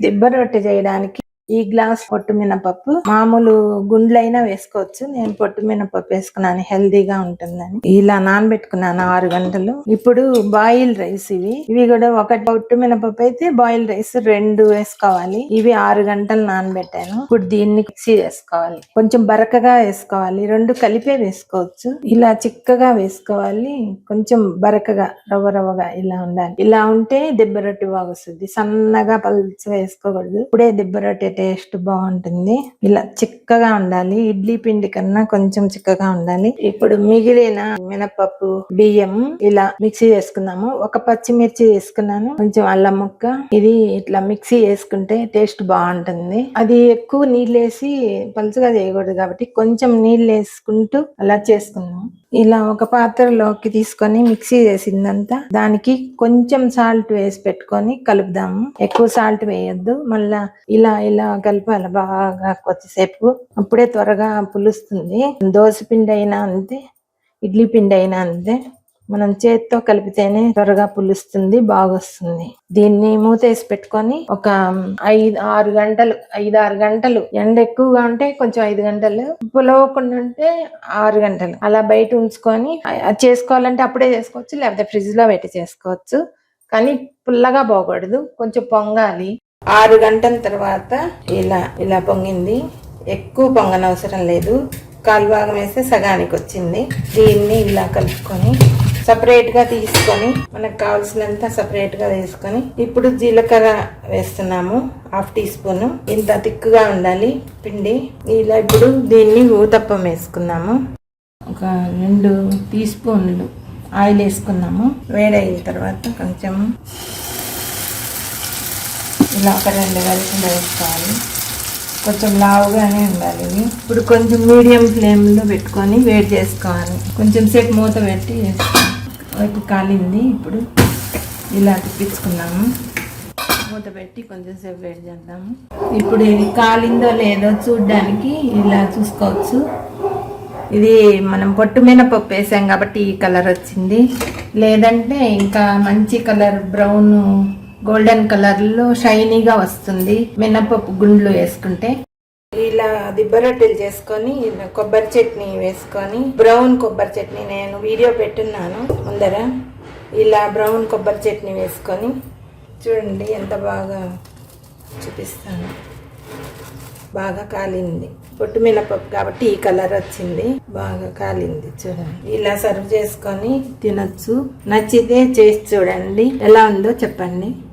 దిబ్బ రొట్టె చేయడానికి ఈ గ్లాస్ పొట్టు మినపప్పు, మామూలు గుండ్లైనా వేసుకోవచ్చు. నేను పొట్టు మినపప్పు వేసుకున్నాను, హెల్దీగా ఉంటుందని. ఇలా నానబెట్టుకున్నాను 6 గంటలు. ఇప్పుడు బాయిల్ రైస్ ఇవి కూడా ఒకటి పొట్టు మినపప్పు అయితే బాయిల్ రైస్ 2 వేసుకోవాలి. ఇవి 6 గంటలు నానబెట్టాను. ఇప్పుడు దీన్ని మిక్సీ వేసుకోవాలి. కొంచెం బరకగా వేసుకోవాలి, 2 కలిపే వేసుకోవచ్చు. ఇలా చిక్కగా వేసుకోవాలి, కొంచెం బరకగా రవ్వగా ఇలా ఉండాలి. ఇలా ఉంటే దిబ్బ రొట్టె బాగా వస్తుంది. సన్నగా పలుచగా వేసుకోకూడదు. ఇప్పుడే దిబ్బ రొట్టె టేస్ట్ బాగుంటుంది. ఇలా చిక్కగా ఉండాలి, ఇడ్లీ పిండి కన్నా కొంచెం చిక్కగా ఉండాలి. ఇప్పుడు మిగిలిన మినపప్పు, బియ్యం ఇలా మిక్సీ వేసుకున్నాము. ఒక పచ్చిమిర్చి వేసుకున్నాను, కొంచెం అల్లం ముక్క. ఇది ఇట్లా మిక్సీ వేసుకుంటే టేస్ట్ బాగుంటుంది. అది ఎక్కువ నీళ్ళు వేసి పలుచగా చేయకూడదు కాబట్టి కొంచెం నీళ్ళు వేసుకుంటూ అలా చేసుకున్నాం. ఇలా ఒక పాత్రలోకి తీసుకొని మిక్సీ చేసిందంతా దానికి కొంచెం సాల్ట్ వేసి పెట్టుకొని కలుపుదాము. ఎక్కువ సాల్ట్ వేయొద్దు. మళ్ళా ఇలా కలపాలి బాగా కొద్దిసేపు. అప్పుడే త్వరగా పులుస్తుంది. దోశ పిండి అయినా అంతే, ఇడ్లీ పిండి అయినా అంతే, మనం చేత్తో కలిపితేనే త్వరగా పులుస్తుంది, బాగొస్తుంది. దీన్ని మూతేసి పెట్టుకొని ఒక 5-6 గంటలు, ఎండ ఎక్కువగా ఉంటే కొంచెం 5 గంటలు, పులవకుండా ఉంటే 6 గంటలు అలా బయట ఉంచుకొని చేసుకోవాలంటే అప్పుడే చేసుకోవచ్చు, లేకపోతే ఫ్రిడ్జ్ లో పెట్టి చేసుకోవచ్చు. కానీ పుల్లగా పోకూడదు, కొంచెం పొంగాలి. 6 గంటల తర్వాత ఇలా పొంగింది. ఎక్కువ పొంగనవసరం లేదు, కాలు భాగం వేస్తే సగానికి వచ్చింది. దీన్ని ఇలా కలుపుకొని సపరేట్ గా తీసుకొని మనకు కావాల్సినంత సపరేట్ గా వేసుకొని ఇప్పుడు జీలకర్ర వేస్తున్నాము, 1/2 టీ స్పూన్. ఇంత తిక్కుగా ఉండాలి పిండి. ఇలా ఇప్పుడు దీన్ని ఊతప్పం వేసుకున్నాము. ఒక 2 టీ స్పూన్లు ఆయిల్ వేసుకున్నాము. వేడైన తర్వాత కొంచెం ఇలా ఒక 2 గరిటెలు వేసుకోవాలి. కొంచెం లావుగానే ఉండాలి ఇవి. ఇప్పుడు కొంచెం మీడియం ఫ్లేమ్లో పెట్టుకొని వేడి చేసుకోవాలి. కొంచెం సేపు మూత పెట్టి వైపు కాలింది. ఇప్పుడు ఇలా తిప్పించుకున్నాము. మూత పెట్టి కొంచెం సేపు వేడి చేద్దాము. ఇప్పుడు ఇది కాలిందో లేదో చూడడానికి ఇలా చూసుకోవచ్చు. ఇది మనం పొట్టు మినపప్పు వేసాం కాబట్టి ఈ కలర్ వచ్చింది. లేదంటే ఇంకా మంచి కలర్, బ్రౌన్ గోల్డెన్ కలర్ లో షైనీగా వస్తుంది మినపప్పు గుండ్లు వేసుకుంటే. ఇలా దిబ్బ రొట్టెలు చేసుకొని కొబ్బరి చట్నీ వేసుకొని, బ్రౌన్ కొబ్బరి చట్నీ నేను వీడియో పెట్టున్నాను ముందర. ఇలా బ్రౌన్ కొబ్బరి చట్నీ వేసుకొని చూడండి ఎంత బాగా చూపిస్తాను. బాగా కాలింది, పొట్టు మినపప్పు కాబట్టి ఈ కలర్ వచ్చింది, బాగా కాలింది చూడండి. ఇలా సర్వ్ చేసుకొని తినొచ్చు. నచ్చితే చేసి చూడండి, ఎలా ఉందో చెప్పండి.